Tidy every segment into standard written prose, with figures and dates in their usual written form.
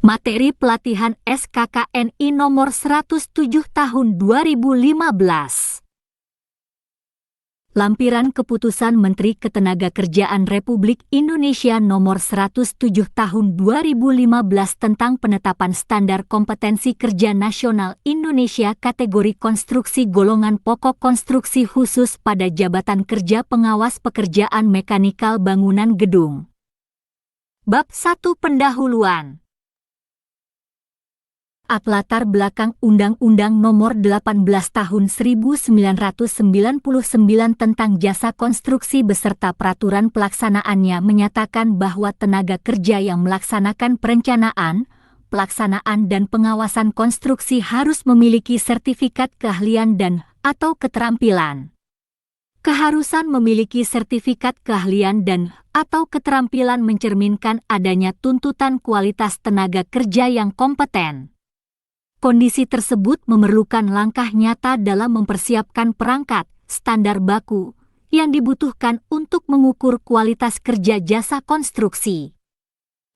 Materi pelatihan SKKNI nomor 107 tahun 2015. Lampiran Keputusan Menteri Ketenagakerjaan Republik Indonesia nomor 107 tahun 2015 tentang penetapan standar kompetensi kerja nasional Indonesia kategori konstruksi golongan pokok konstruksi khusus pada jabatan kerja pengawas pekerjaan mekanikal bangunan gedung. Bab 1 Pendahuluan. Latar belakang Undang-Undang Nomor 18 Tahun 1999 tentang Jasa Konstruksi beserta peraturan pelaksanaannya menyatakan bahwa tenaga kerja yang melaksanakan perencanaan, pelaksanaan dan pengawasan konstruksi harus memiliki sertifikat keahlian dan/atau keterampilan. Keharusan memiliki sertifikat keahlian dan/atau keterampilan mencerminkan adanya tuntutan kualitas tenaga kerja yang kompeten. Kondisi tersebut memerlukan langkah nyata dalam mempersiapkan perangkat, standar baku, yang dibutuhkan untuk mengukur kualitas kerja jasa konstruksi.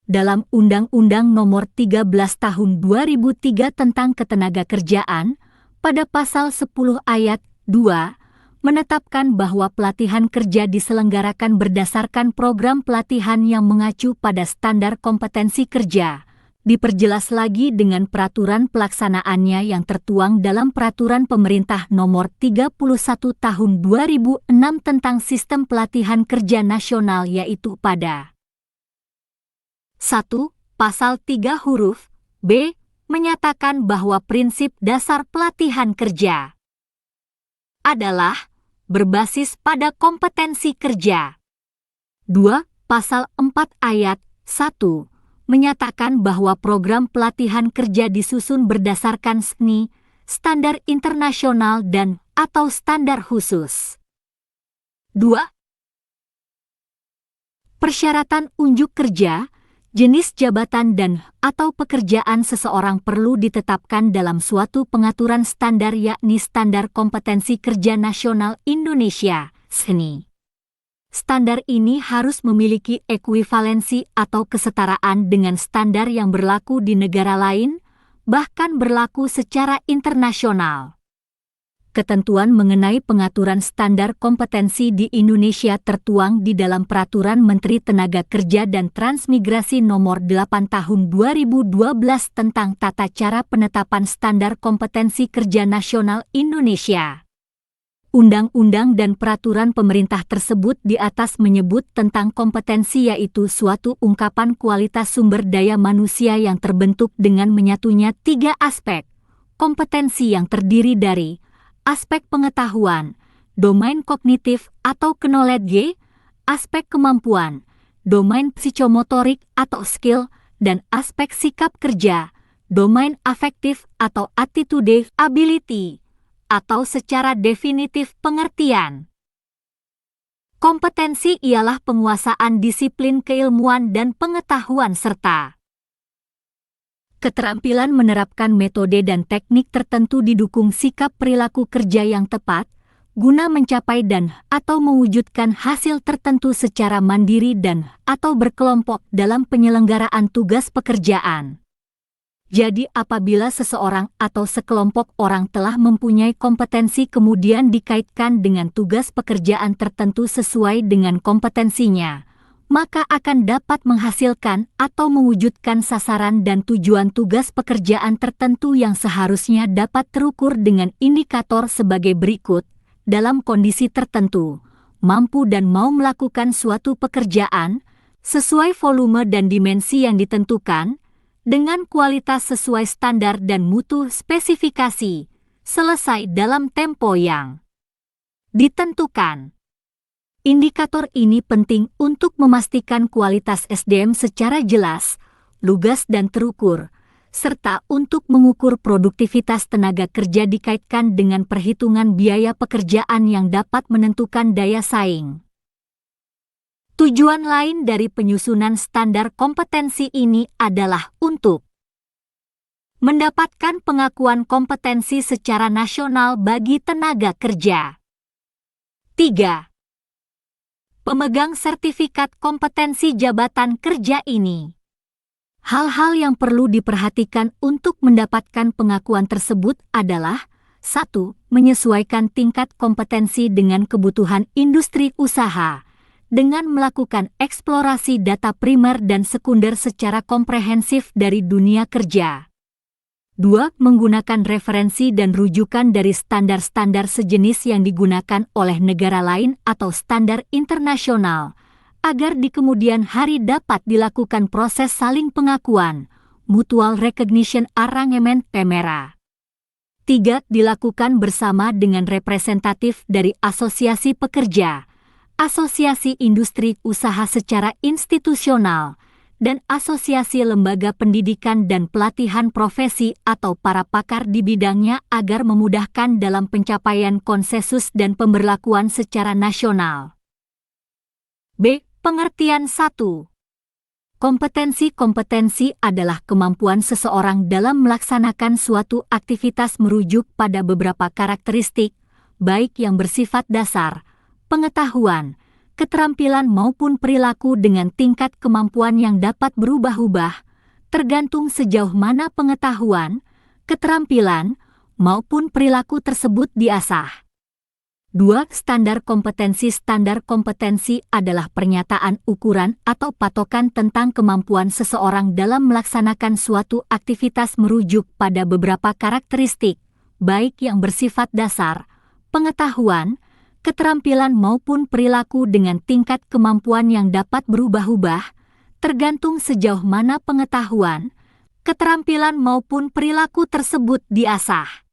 Dalam Undang-Undang Nomor 13 Tahun 2003 tentang Ketenagakerjaan, pada pasal 10 ayat 2, menetapkan bahwa pelatihan kerja diselenggarakan berdasarkan program pelatihan yang mengacu pada standar kompetensi kerja. Diperjelas lagi dengan peraturan pelaksanaannya yang tertuang dalam Peraturan Pemerintah Nomor 31 Tahun 2006 tentang Sistem Pelatihan Kerja Nasional yaitu pada 1. Pasal 3 huruf B menyatakan bahwa prinsip dasar pelatihan kerja adalah berbasis pada kompetensi kerja. 2. Pasal 4 ayat 1 menyatakan bahwa program pelatihan kerja disusun berdasarkan SNI, standar internasional dan/atau standar khusus. 2. Persyaratan unjuk kerja, jenis jabatan dan/atau pekerjaan seseorang perlu ditetapkan dalam suatu pengaturan standar yakni Standar Kompetensi Kerja Nasional Indonesia, SNI. Standar ini harus memiliki ekuivalensi atau kesetaraan dengan standar yang berlaku di negara lain, bahkan berlaku secara internasional. Ketentuan mengenai pengaturan standar kompetensi di Indonesia tertuang di dalam Peraturan Menteri Tenaga Kerja dan Transmigrasi Nomor 8 Tahun 2012 tentang Tata Cara Penetapan Standar Kompetensi Kerja Nasional Indonesia. Undang-undang dan peraturan pemerintah tersebut di atas menyebut tentang kompetensi yaitu suatu ungkapan kualitas sumber daya manusia yang terbentuk dengan menyatunya 3 aspek. Kompetensi yang terdiri dari aspek pengetahuan, domain kognitif atau knowledge, aspek kemampuan, domain psikomotorik atau skill, dan aspek sikap kerja, domain afektif atau attitude ability, atau secara definitif pengertian. Kompetensi ialah penguasaan disiplin keilmuan dan pengetahuan serta keterampilan menerapkan metode dan teknik tertentu didukung sikap perilaku kerja yang tepat, guna mencapai dan/atau mewujudkan hasil tertentu secara mandiri dan/atau berkelompok dalam penyelenggaraan tugas pekerjaan. Jadi apabila seseorang atau sekelompok orang telah mempunyai kompetensi kemudian dikaitkan dengan tugas pekerjaan tertentu sesuai dengan kompetensinya, maka akan dapat menghasilkan atau mewujudkan sasaran dan tujuan tugas pekerjaan tertentu yang seharusnya dapat terukur dengan indikator sebagai berikut. Dalam kondisi tertentu, mampu dan mau melakukan suatu pekerjaan sesuai volume dan dimensi yang ditentukan, dengan kualitas sesuai standar dan mutu spesifikasi, selesai dalam tempo yang ditentukan. Indikator ini penting untuk memastikan kualitas SDM secara jelas, lugas dan terukur, serta untuk mengukur produktivitas tenaga kerja dikaitkan dengan perhitungan biaya pekerjaan yang dapat menentukan daya saing. Tujuan lain dari penyusunan standar kompetensi ini adalah untuk mendapatkan pengakuan kompetensi secara nasional bagi tenaga kerja. 3. Pemegang sertifikat kompetensi jabatan kerja ini Hal-hal yang perlu diperhatikan untuk mendapatkan pengakuan tersebut adalah 1. Menyesuaikan tingkat kompetensi dengan kebutuhan industri usaha dengan melakukan eksplorasi data primer dan sekunder secara komprehensif dari dunia kerja. 2. Menggunakan referensi dan rujukan dari standar-standar sejenis yang digunakan oleh negara lain atau standar internasional, agar di kemudian hari dapat dilakukan proses saling pengakuan, mutual recognition arrangement PEMERA. 3. Dilakukan bersama dengan representatif dari asosiasi pekerja, asosiasi industri usaha secara institusional, dan asosiasi lembaga pendidikan dan pelatihan profesi atau para pakar di bidangnya agar memudahkan dalam pencapaian konsensus dan pemberlakuan secara nasional. B. Pengertian 1. Kompetensi adalah kemampuan seseorang dalam melaksanakan suatu aktivitas merujuk pada beberapa karakteristik, baik yang bersifat dasar, pengetahuan, keterampilan maupun perilaku dengan tingkat kemampuan yang dapat berubah-ubah, tergantung sejauh mana pengetahuan, keterampilan, maupun perilaku tersebut diasah. 2. Standar kompetensi adalah pernyataan ukuran atau patokan tentang kemampuan seseorang dalam melaksanakan suatu aktivitas merujuk pada beberapa karakteristik, baik yang bersifat dasar, pengetahuan, keterampilan maupun perilaku dengan tingkat kemampuan yang dapat berubah-ubah, tergantung sejauh mana pengetahuan, keterampilan maupun perilaku tersebut diasah.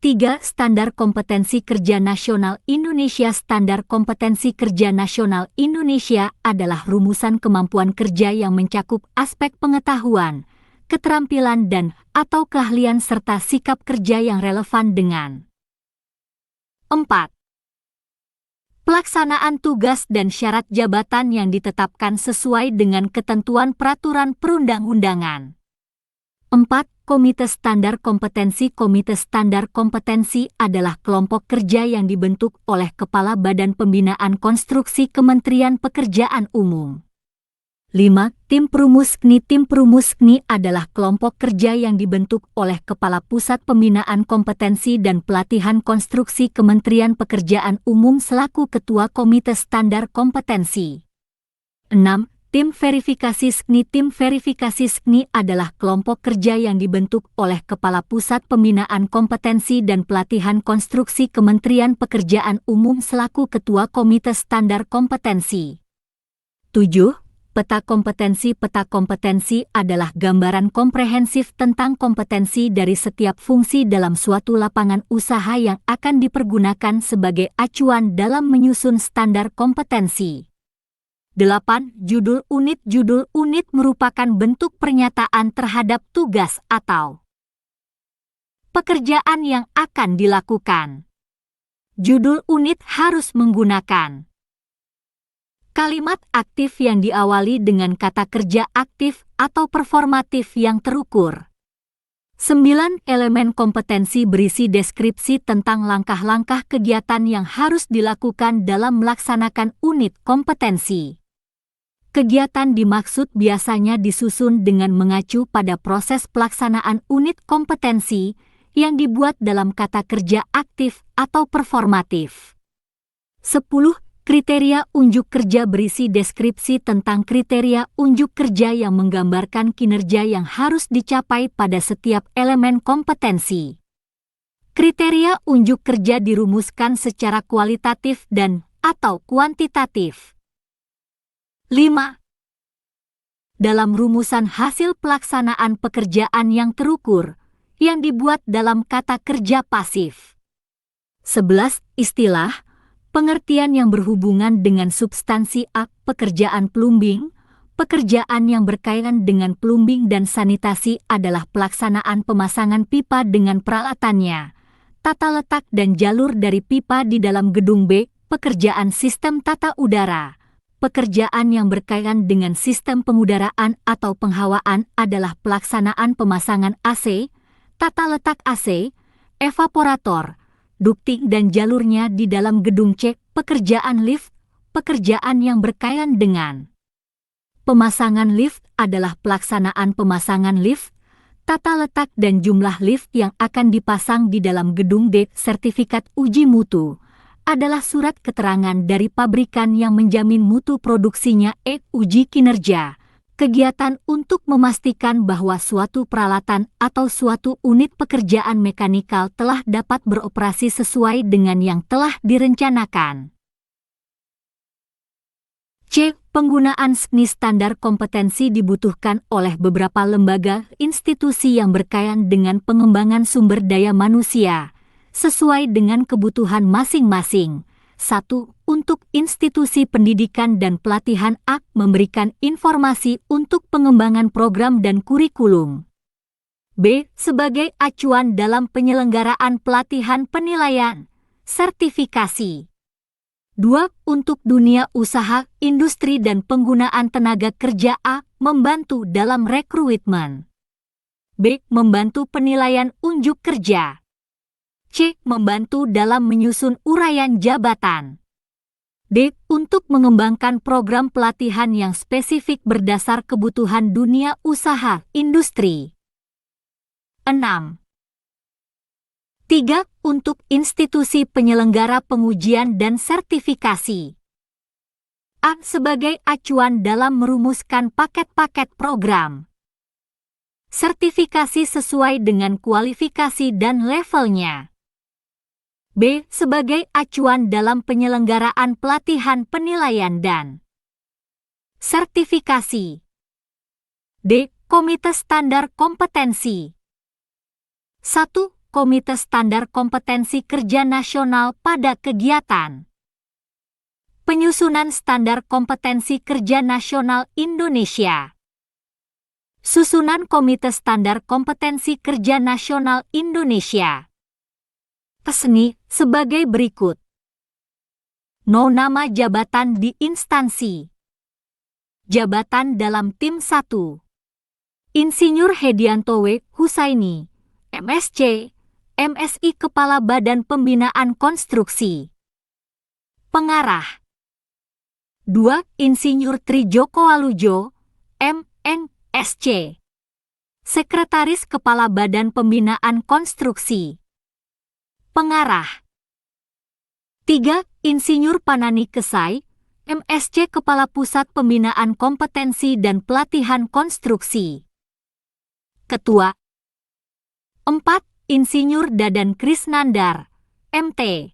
3. Standar Kompetensi Kerja Nasional Indonesia. Standar Kompetensi Kerja Nasional Indonesia adalah rumusan kemampuan kerja yang mencakup aspek pengetahuan, keterampilan dan/atau keahlian serta sikap kerja yang relevan dengan 4. Pelaksanaan tugas dan syarat jabatan yang ditetapkan sesuai dengan ketentuan peraturan perundang-undangan. 4. Komite Standar Kompetensi. Komite Standar Kompetensi adalah kelompok kerja yang dibentuk oleh Kepala Badan Pembinaan Konstruksi Kementerian Pekerjaan Umum. 5. Tim Perumus KNI. Tim Perumus KNI adalah kelompok kerja yang dibentuk oleh Kepala Pusat Pembinaan Kompetensi dan Pelatihan Konstruksi Kementerian Pekerjaan Umum selaku Ketua Komite Standar Kompetensi. 6. Tim Verifikasi SKNI. Tim Verifikasi SKNI adalah kelompok kerja yang dibentuk oleh Kepala Pusat Pembinaan Kompetensi dan Pelatihan Konstruksi Kementerian Pekerjaan Umum selaku Ketua Komite Standar Kompetensi. 7. Peta kompetensi. Peta kompetensi adalah gambaran komprehensif tentang kompetensi dari setiap fungsi dalam suatu lapangan usaha yang akan dipergunakan sebagai acuan dalam menyusun standar kompetensi. 8. Judul unit. Judul unit merupakan bentuk pernyataan terhadap tugas atau pekerjaan yang akan dilakukan. Judul unit harus menggunakan kalimat aktif yang diawali dengan kata kerja aktif atau performatif yang terukur. 9. Elemen kompetensi berisi deskripsi tentang langkah-langkah kegiatan yang harus dilakukan dalam melaksanakan unit kompetensi. Kegiatan dimaksud biasanya disusun dengan mengacu pada proses pelaksanaan unit kompetensi yang dibuat dalam kata kerja aktif atau performatif. 10. Kriteria unjuk kerja berisi deskripsi tentang kriteria unjuk kerja yang menggambarkan kinerja yang harus dicapai pada setiap elemen kompetensi. Kriteria unjuk kerja dirumuskan secara kualitatif dan/atau kuantitatif. 5. Dalam rumusan hasil pelaksanaan pekerjaan yang terukur, yang dibuat dalam kata kerja pasif. 11. Istilah, pengertian yang berhubungan dengan substansi A. Pekerjaan plumbing. Pekerjaan yang berkaitan dengan plumbing dan sanitasi adalah pelaksanaan pemasangan pipa dengan peralatannya, tata letak dan jalur dari pipa di dalam gedung B. Pekerjaan sistem tata udara. Pekerjaan yang berkaitan dengan sistem pengudaraan atau penghawaan adalah pelaksanaan pemasangan AC, tata letak AC, evaporator, ducting dan jalurnya di dalam gedung C. Pekerjaan lift, pekerjaan yang berkaitan dengan Pemasangan lift adalah pelaksanaan pemasangan lift, tata letak dan jumlah lift yang akan dipasang di dalam gedung. D. Sertifikat uji mutu adalah surat keterangan dari pabrikan yang menjamin mutu produksinya. Uji kinerja, kegiatan untuk memastikan bahwa suatu peralatan atau suatu unit pekerjaan mekanikal telah dapat beroperasi sesuai dengan yang telah direncanakan. C. Penggunaan SKNI. Standar kompetensi dibutuhkan oleh beberapa lembaga institusi yang berkaitan dengan pengembangan sumber daya manusia, sesuai dengan kebutuhan masing-masing. 1. Untuk institusi pendidikan dan pelatihan. A. Memberikan informasi untuk pengembangan program dan kurikulum. B. Sebagai acuan dalam penyelenggaraan pelatihan penilaian, sertifikasi. 2. Untuk dunia usaha, industri dan penggunaan tenaga kerja. A. Membantu dalam rekrutmen. B. Membantu penilaian unjuk kerja. C. Membantu dalam menyusun uraian jabatan. D. Untuk mengembangkan program pelatihan yang spesifik berdasar kebutuhan dunia usaha, industri. 6. 3. Untuk institusi penyelenggara pengujian dan sertifikasi. A. Sebagai acuan dalam merumuskan paket-paket program. Sertifikasi sesuai dengan kualifikasi dan levelnya. B. Sebagai acuan dalam penyelenggaraan pelatihan penilaian dan sertifikasi. D. Komite Standar Kompetensi. 1. Komite Standar Kompetensi Kerja Nasional pada kegiatan penyusunan Standar Kompetensi Kerja Nasional Indonesia. Susunan Komite Standar Kompetensi Kerja Nasional Indonesia. SKNI sebagai berikut. Nama jabatan di instansi. Jabatan dalam tim 1. Insinyur Hedianto W. Husaini, MSc, MSI Kepala Badan Pembinaan Konstruksi. Pengarah. 2. Insinyur Tri Joko Walujo, MNSC, Sekretaris Kepala Badan Pembinaan Konstruksi. Pengarah. 3. Insinyur Panani Kesai, MSc Kepala Pusat Pembinaan Kompetensi dan Pelatihan Konstruksi. Ketua. 4. Insinyur Dadan Krisnandar, MT,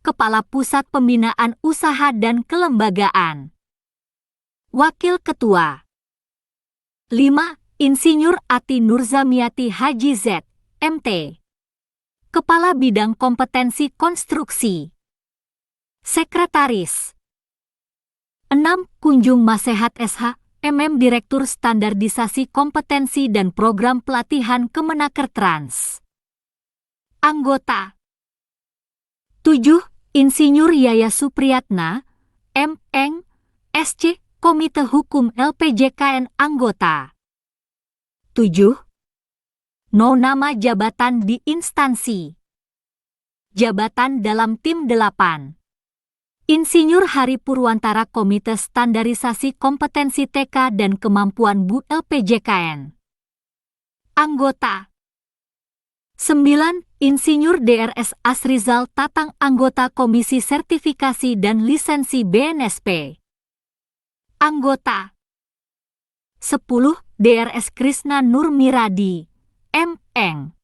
Kepala Pusat Pembinaan Usaha dan Kelembagaan. Wakil Ketua. 5. Insinyur Ati Nurzamiati Haji Z, MT, Kepala Bidang Kompetensi Konstruksi. Sekretaris. 6. Kunjung Masehat SH, Direktur Standarisasi Kompetensi dan Program Pelatihan Kemenaker Trans. Anggota. 7. Insinyur Yaya Supriyatna, M.Eng, SC, Komite Hukum LPJKN. Anggota. 7. Nama jabatan di instansi. Jabatan dalam tim 8. Insinyur Hari Purwantara, Komite Standarisasi Kompetensi TK dan Kemampuan Bu LPJKN. Anggota. 9. Insinyur DRS Asrizal Tatang, Anggota Komisi Sertifikasi dan Lisensi BNSP. Anggota. 10. DRS Krisna Nurmiradi, M.Eng,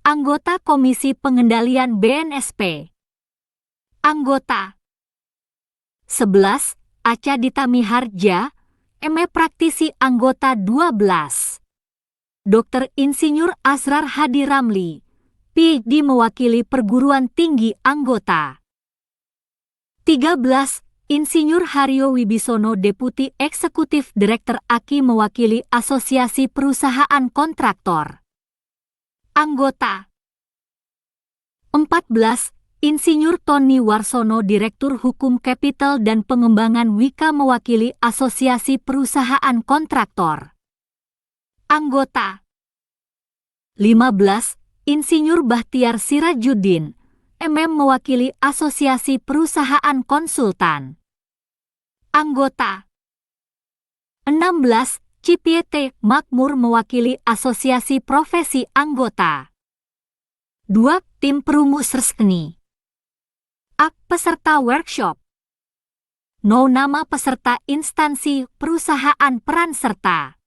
Anggota Komisi Pengendalian BNSP. Anggota. 11. Acha Dita Miharja, ME Praktisi. Anggota. 12. Dr. Insinyur Asrar Hadi Ramli, PhD mewakili perguruan tinggi. Anggota. 13. Insinyur Haryo Wibisono, Deputi Eksekutif Direktur AKI mewakili Asosiasi Perusahaan Kontraktor. Anggota. 14. Insinyur Tony Warsono, Direktur Hukum Kapital dan Pengembangan Wika mewakili Asosiasi Perusahaan Kontraktor. Anggota. 15. Insinyur Bahtiar Sirajuddin, mewakili Asosiasi Perusahaan Konsultan. Anggota. 16. Cipiete Makmur mewakili asosiasi profesi anggota. 2. Tim perumus resmi. A. Peserta workshop. No nama peserta instansi perusahaan peran serta.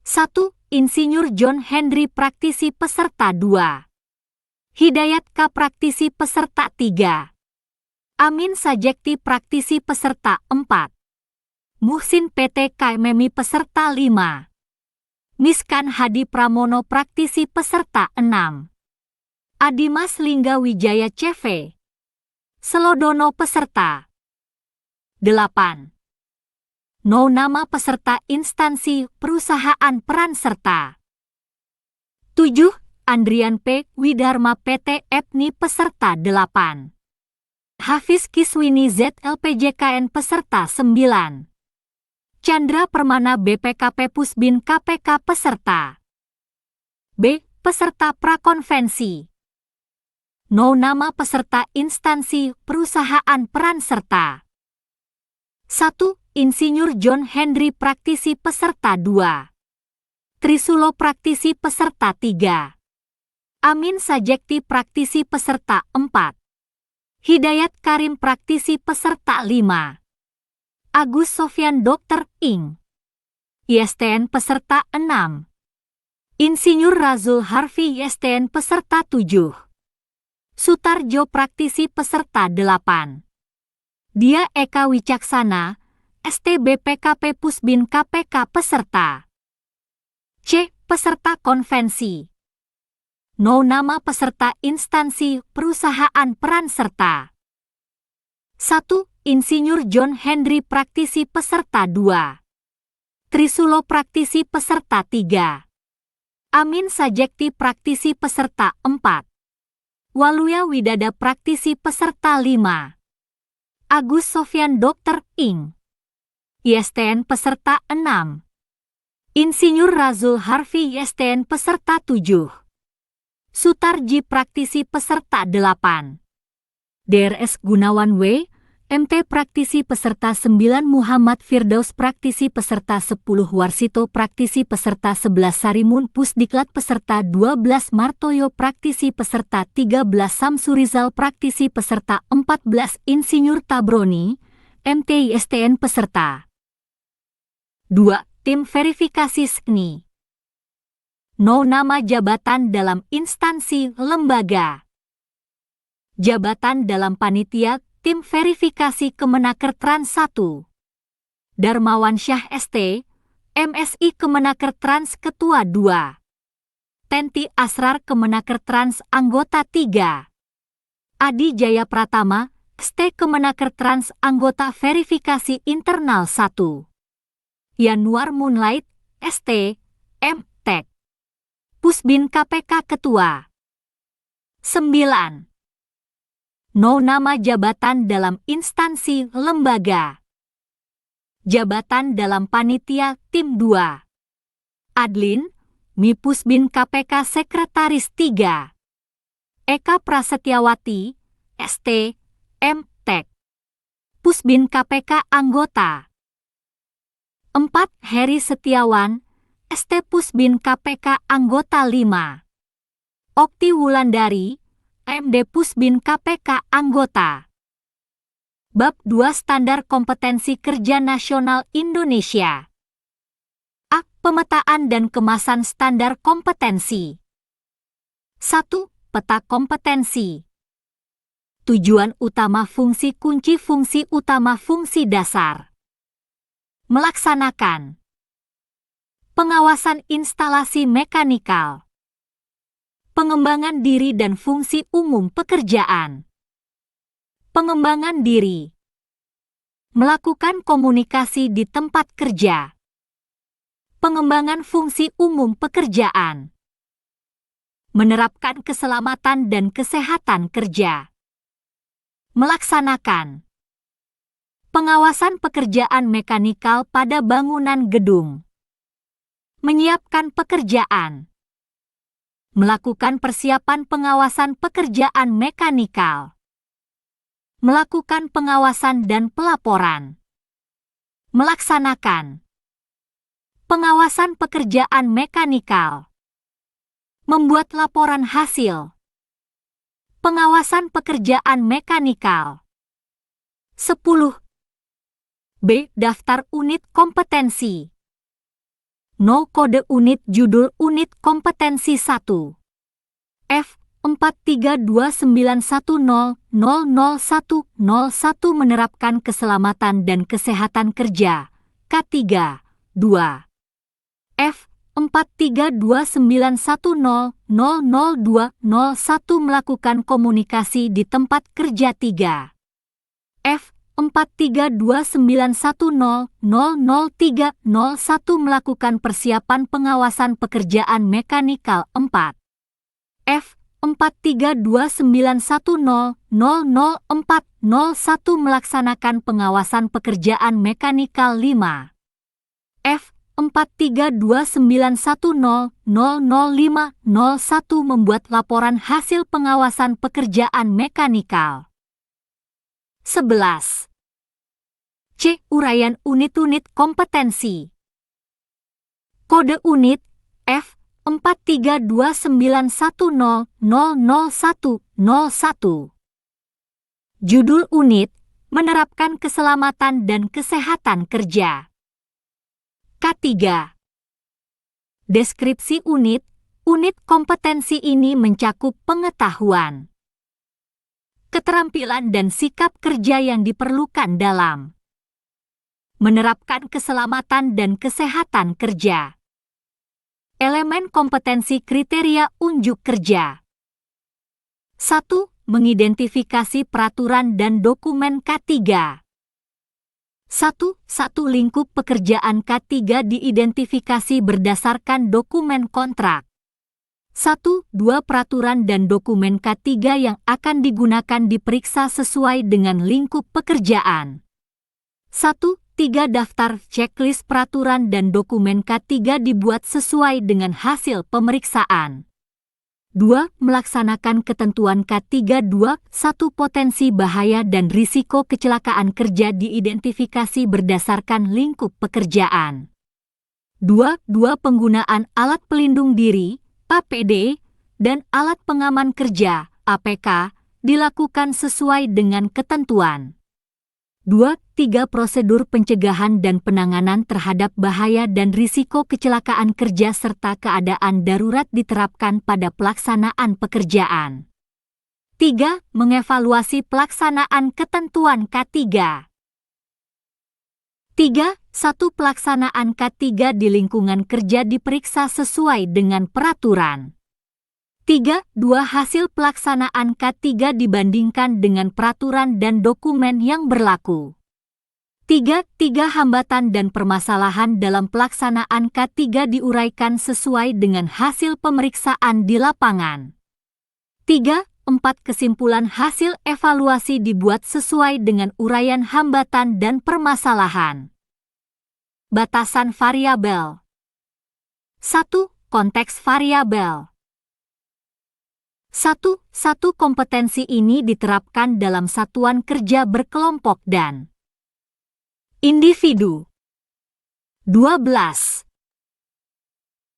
1. Insinyur John Henry praktisi peserta 2. Hidayat K praktisi peserta 3. Amin Sajekti praktisi peserta 4. Muhsin PT KMMI peserta 5. Miskan Hadi Pramono praktisi peserta 6. Adimas Lingga Wijaya CV Selodono peserta 8. No nama peserta instansi perusahaan peran serta. 7. Andrian P. Widharma PT EPNI peserta 8. Hafiz Kiswini Z LPJKN peserta 9. Chandra Permana BPKP Pusbin KPK peserta. B. Peserta prakonvensi. No nama peserta instansi perusahaan peran serta. 1. Insinyur John Henry praktisi peserta 2. Trisulo praktisi peserta 3. Amin Sajekti praktisi peserta 4. Hidayat Karim praktisi peserta 5. Agus Sofyan Dr. Ing. ISTN peserta 6. Insinyur Razul Harfi ISTN peserta 7. Sutarjo praktisi peserta 8. Dia Eka Wicaksana, STBPKP Pusbin KPK peserta. C. Peserta konvensi. No nama peserta instansi perusahaan peran serta. 1. Insinyur John Henry praktisi peserta 2. Trisulo praktisi peserta 3. Amin Sajekti praktisi peserta 4. Waluya Widada praktisi peserta 5. Agus Sofyan Dr. Ing. ISTN peserta 6. Insinyur Razul Harfi ISTN peserta 7. Sutarji praktisi peserta 8. DRS Gunawan W. MT praktisi peserta 9. Muhammad Firdaus praktisi peserta 10. Warsito praktisi peserta 11. Sarimun Pusdiklat peserta 12. Martoyo praktisi peserta 13. Samsurizal praktisi peserta 14. Insinyur Tabroni MT ISTN peserta 2. Tim verifikasi SNI. No nama jabatan dalam instansi lembaga. Jabatan dalam panitia tim verifikasi Kemenaker Trans 1. Darmawan Syah ST, MSI Kemenaker Trans Ketua 2. Tenti Asrar Kemenaker Trans Anggota 3. Adi Jaya Pratama, ST Kemenaker Trans Anggota Verifikasi Internal 1. Yanuar Moonlight, ST, M.Tech. Pusbin KPK Ketua. 9. No nama jabatan dalam instansi lembaga. Jabatan dalam panitia tim 2. Adlin, Mi Pusbin KPK Sekretaris 3. Eka Prasetyawati, ST, M.Tech. Pusbin KPK Anggota. 4. Heri Setiawan, ST Pusbin KPK Anggota 5. Okti Wulandari, MD Pusbin KPK Anggota. Bab 2 Standar Kompetensi Kerja Nasional Indonesia. A. Pemetaan dan kemasan standar kompetensi. 1. Peta kompetensi. Tujuan utama fungsi kunci fungsi utama fungsi dasar. Melaksanakan pengawasan instalasi mekanikal, pengembangan diri dan fungsi umum pekerjaan, pengembangan diri, melakukan komunikasi di tempat kerja, pengembangan fungsi umum pekerjaan, menerapkan keselamatan dan kesehatan kerja, melaksanakan pengawasan pekerjaan mekanikal pada bangunan gedung, menyiapkan pekerjaan, melakukan persiapan pengawasan pekerjaan mekanikal, melakukan pengawasan dan pelaporan, melaksanakan Pengawasan pekerjaan mekanikal. Membuat laporan hasil. Pengawasan pekerjaan mekanikal. 10. B. Daftar unit kompetensi. No kode unit judul unit kompetensi 1. F. 43291000101 menerapkan keselamatan dan kesehatan kerja. K3. 2. F. 43291000201 melakukan komunikasi di tempat kerja 3. F. 43291000301 melakukan persiapan pengawasan pekerjaan mekanikal 4. F. 43291000401 melaksanakan pengawasan pekerjaan mekanikal 5. F. 43291000501 membuat laporan hasil pengawasan pekerjaan mekanikal. 11. C. Uraian unit-unit kompetensi. Kode unit F. 43291000101. Judul unit, menerapkan keselamatan dan kesehatan kerja. K3. Deskripsi unit, unit kompetensi ini mencakup pengetahuan, keterampilan dan sikap kerja yang diperlukan dalam menerapkan keselamatan dan kesehatan kerja. Elemen kompetensi kriteria unjuk kerja. 1. Mengidentifikasi peraturan dan dokumen K3. 1. Lingkup pekerjaan K3 diidentifikasi berdasarkan dokumen kontrak. 1. 2. Peraturan dan dokumen K3 yang akan digunakan diperiksa sesuai dengan lingkup pekerjaan. 1. 3. Daftar checklist peraturan dan dokumen K3 dibuat sesuai dengan hasil pemeriksaan. 2. Melaksanakan ketentuan K3 2. 1. Potensi bahaya dan risiko kecelakaan kerja diidentifikasi berdasarkan lingkup pekerjaan. 2. Penggunaan alat pelindung diri, APD, dan alat pengaman kerja, APK, dilakukan sesuai dengan ketentuan. 2. Prosedur pencegahan dan penanganan terhadap bahaya dan risiko kecelakaan kerja serta keadaan darurat diterapkan pada pelaksanaan pekerjaan. 3. Mengevaluasi pelaksanaan ketentuan K3. 3. Pelaksanaan K3 di lingkungan kerja diperiksa sesuai dengan peraturan. 3. Hasil pelaksanaan K3 dibandingkan dengan peraturan dan dokumen yang berlaku. 3. Hambatan dan permasalahan dalam pelaksanaan K3 diuraikan sesuai dengan hasil pemeriksaan di lapangan. 3. Kesimpulan hasil evaluasi dibuat sesuai dengan uraian hambatan dan permasalahan. Batasan variabel. 1. Konteks variabel. 1. Kompetensi ini diterapkan dalam satuan kerja berkelompok dan individu. 12.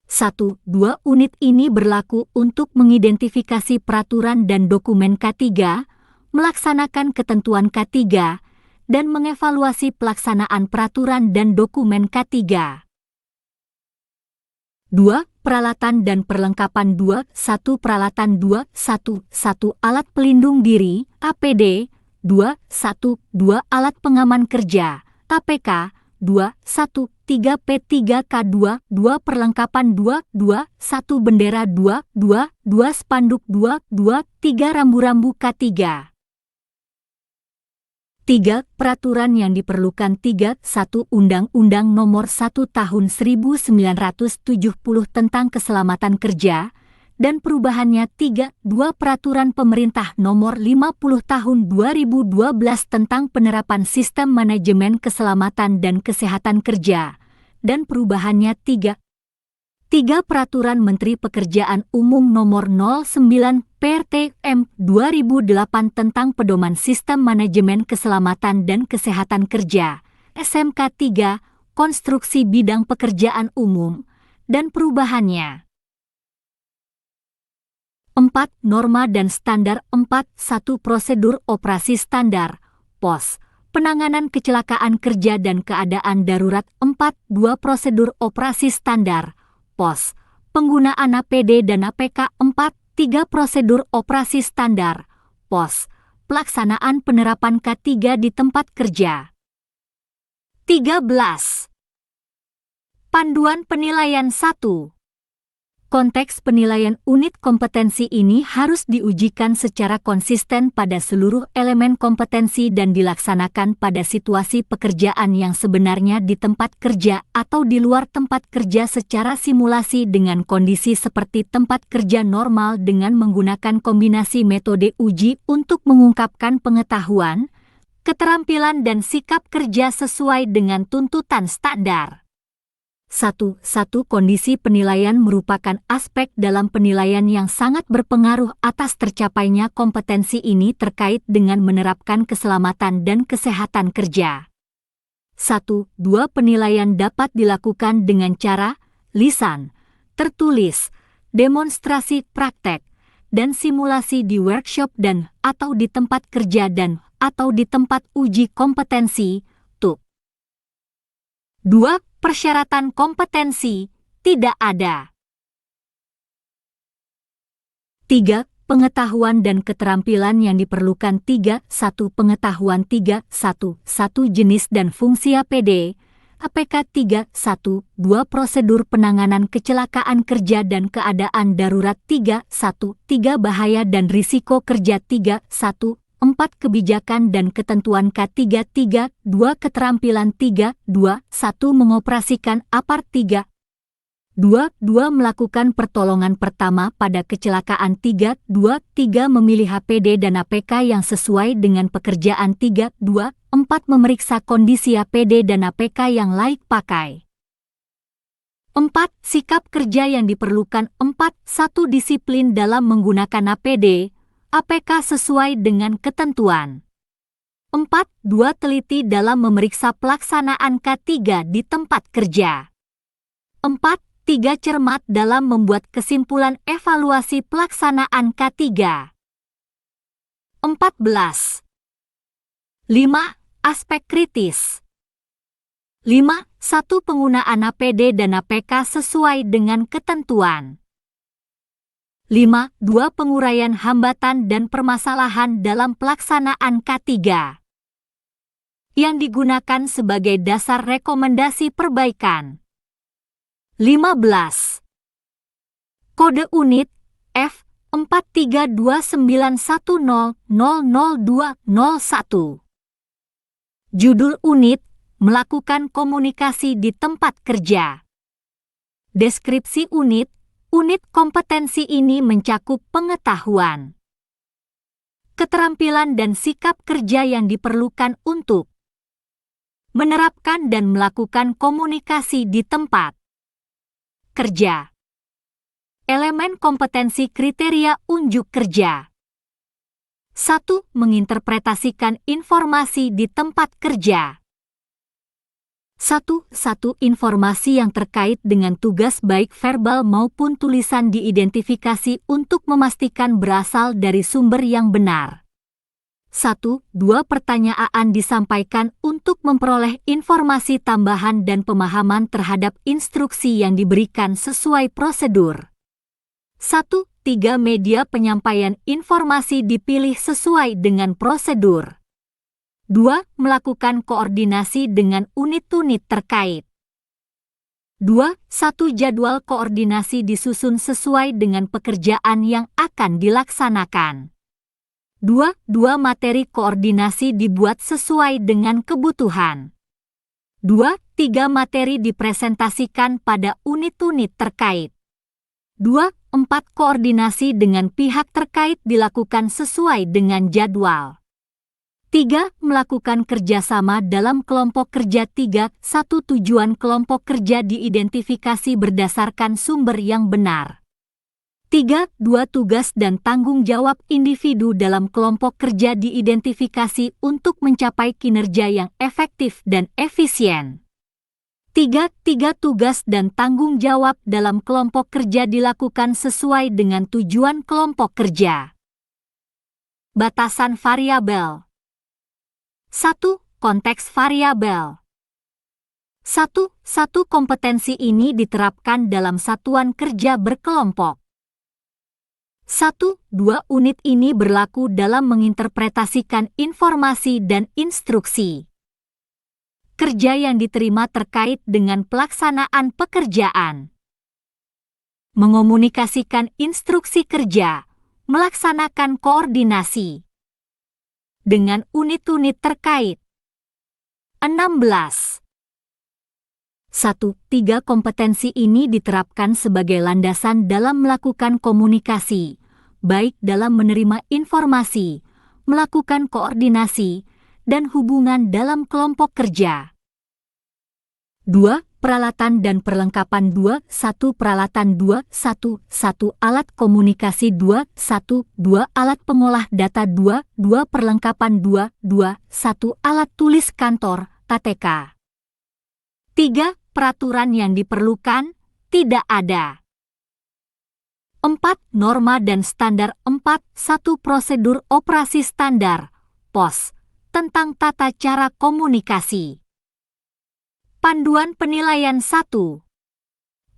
1. 2 unit ini berlaku untuk mengidentifikasi peraturan dan dokumen K3, melaksanakan ketentuan K3, dan mengevaluasi pelaksanaan peraturan dan dokumen K3. 2. Peralatan dan perlengkapan 2. 1. Peralatan 2. 1. Alat pelindung diri, APD. 2. Alat pengaman kerja, APK. 2. 3 P3K2. 2 Perlengkapan 2. 1 Bendera 2. 2 Spanduk 2. 3 Rambu-rambu K3. 3. Peraturan yang diperlukan 3. 1. Undang-Undang Nomor 1 Tahun 1970 tentang Keselamatan Kerja dan perubahannya 3. 2. Peraturan Pemerintah Nomor 50 Tahun 2012 tentang penerapan sistem manajemen keselamatan dan kesehatan kerja dan perubahannya 3. 3. Peraturan Menteri Pekerjaan Umum Nomor 09 PRTM 2008 tentang pedoman sistem manajemen keselamatan dan kesehatan kerja, SMK 3, konstruksi bidang pekerjaan umum, dan perubahannya. 4. Norma dan standar. 4.1 Prosedur operasi standar, POS, penanganan kecelakaan kerja dan keadaan darurat. 4.2 Prosedur operasi standar, POS, penggunaan APD dan APK. 4.3 Prosedur operasi standar, POS, pelaksanaan penerapan K3 di tempat kerja. 13. Panduan penilaian 1. Konteks penilaian unit kompetensi ini harus diujikan secara konsisten pada seluruh elemen kompetensi dan dilaksanakan pada situasi pekerjaan yang sebenarnya di tempat kerja atau di luar tempat kerja secara simulasi dengan kondisi seperti tempat kerja normal dengan menggunakan kombinasi metode uji untuk mengungkapkan pengetahuan, keterampilan dan sikap kerja sesuai dengan tuntutan standar. 1. Kondisi penilaian merupakan aspek dalam penilaian yang sangat berpengaruh atas tercapainya kompetensi ini terkait dengan menerapkan keselamatan dan kesehatan kerja. 1. 2. Penilaian dapat dilakukan dengan cara lisan, tertulis, demonstrasi praktek, dan simulasi di workshop dan atau di tempat kerja dan atau di tempat uji kompetensi, TUK. 2. Persyaratan kompetensi tidak ada. 3. Pengetahuan dan keterampilan yang diperlukan. 3.1 Pengetahuan. 3.1 Jenis dan fungsi APD, APK. 3.1 2 Prosedur penanganan kecelakaan kerja dan keadaan darurat. 3.1 3 Bahaya dan risiko kerja. 3.1 4 Kebijakan dan ketentuan K3. 3.2 Keterampilan. 3.2 1 Mengoperasikan APART. 3.2 Melakukan pertolongan pertama pada kecelakaan. 3.3 Memilih APD dan APK yang sesuai dengan pekerjaan. 3.4 Memeriksa kondisi APD dan APK yang layak pakai. 4. Sikap kerja yang diperlukan. 4.1 Disiplin dalam menggunakan APD, APK sesuai dengan ketentuan. 4.2 Teliti dalam memeriksa pelaksanaan K3 di tempat kerja. 4.3 Cermat dalam membuat kesimpulan evaluasi pelaksanaan K3. 14. 5. Aspek kritis. 5.1 Penggunaan APD dan APK sesuai dengan ketentuan. 5.2 Penguraian hambatan dan permasalahan dalam pelaksanaan K3 yang digunakan sebagai dasar rekomendasi perbaikan. 15. Kode unit F 43291000201. Judul unit melakukan komunikasi di tempat kerja. Deskripsi unit kompetensi ini mencakup pengetahuan, keterampilan dan sikap kerja yang diperlukan untuk menerapkan dan melakukan komunikasi di tempat kerja. Elemen kompetensi kriteria unjuk kerja. 1. Menginterpretasikan informasi di tempat kerja. 1. Informasi yang terkait dengan tugas baik verbal maupun tulisan diidentifikasi untuk memastikan berasal dari sumber yang benar. 1. 2. Pertanyaan disampaikan untuk memperoleh informasi tambahan dan pemahaman terhadap instruksi yang diberikan sesuai prosedur. 1. 3. Media penyampaian informasi dipilih sesuai dengan prosedur. 2. Melakukan koordinasi dengan unit-unit terkait. 2. 1. Jadwal koordinasi disusun sesuai dengan pekerjaan yang akan dilaksanakan. 2. Materi koordinasi dibuat sesuai dengan kebutuhan. 2. 3. Materi dipresentasikan pada unit-unit terkait. 2. 4. Koordinasi dengan pihak terkait dilakukan sesuai dengan jadwal. 3. Melakukan kerjasama dalam kelompok kerja. 3. 1. Tujuan kelompok kerja diidentifikasi berdasarkan sumber yang benar. 3. 2. Tugas dan tanggung jawab individu dalam kelompok kerja diidentifikasi untuk mencapai kinerja yang efektif dan efisien. Tiga tugas dan tanggung jawab dalam kelompok kerja dilakukan sesuai dengan tujuan kelompok kerja. Batasan variabel. 1. Konteks variabel. 1. Satu kompetensi ini diterapkan dalam satuan kerja berkelompok. 1. 2 unit ini berlaku dalam menginterpretasikan informasi dan instruksi kerja yang diterima terkait dengan pelaksanaan pekerjaan. Mengomunikasikan instruksi kerja, melaksanakan koordinasi dengan unit-unit terkait. 16. 1. 3 kompetensi ini diterapkan sebagai landasan dalam melakukan komunikasi, baik dalam menerima informasi, melakukan koordinasi, dan hubungan dalam kelompok kerja. 2. Peralatan dan perlengkapan 2. 1. Peralatan 2. 1. 1. Alat komunikasi 2. 1. 2. Alat pengolah data 2. 2. Perlengkapan 2. 2. 1. Alat tulis kantor, TTK. 3. Peraturan yang diperlukan, tidak ada. 4. Norma dan standar 4. 1. Prosedur operasi standar, POS, tentang tata cara komunikasi. Panduan penilaian 1.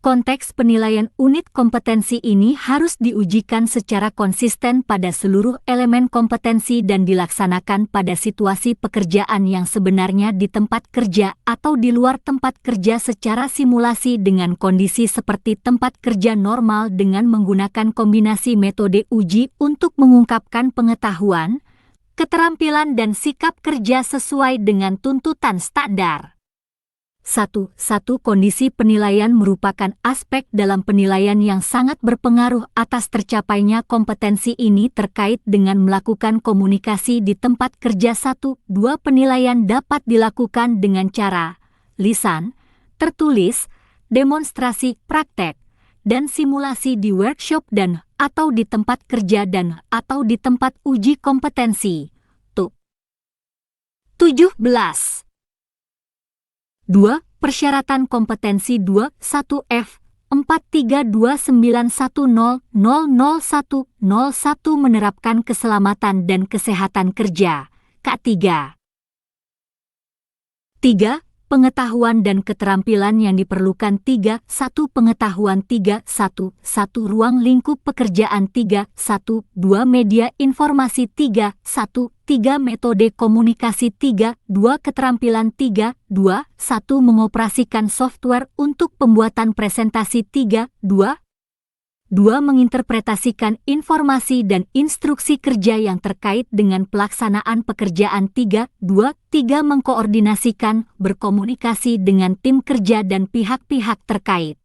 Konteks penilaian unit kompetensi ini harus diujikan secara konsisten pada seluruh elemen kompetensi dan dilaksanakan pada situasi pekerjaan yang sebenarnya di tempat kerja atau di luar tempat kerja secara simulasi dengan kondisi seperti tempat kerja normal dengan menggunakan kombinasi metode uji untuk mengungkapkan pengetahuan, keterampilan dan sikap kerja sesuai dengan tuntutan standar. 1. Kondisi penilaian merupakan aspek dalam penilaian yang sangat berpengaruh atas tercapainya kompetensi ini terkait dengan melakukan komunikasi di tempat kerja. 1. 2. Penilaian dapat dilakukan dengan cara lisan, tertulis, demonstrasi praktek, dan simulasi di workshop dan atau di tempat kerja dan atau di tempat uji kompetensi. 17. 2. Persyaratan kompetensi 2. 1 F 43291000101 menerapkan keselamatan dan kesehatan kerja, K3. 3. Pengetahuan dan keterampilan yang diperlukan 3. 1. Pengetahuan 3. 1. Ruang lingkup pekerjaan 3. 1. 2. Media informasi 3. 1. 3. Metode komunikasi 3. 2. Keterampilan 3. 2. 1. Mengoperasikan software untuk pembuatan presentasi 3. 2. 2. Menginterpretasikan informasi dan instruksi kerja yang terkait dengan pelaksanaan pekerjaan 3. 2. 3. Mengkoordinasikan, berkomunikasi dengan tim kerja dan pihak-pihak terkait.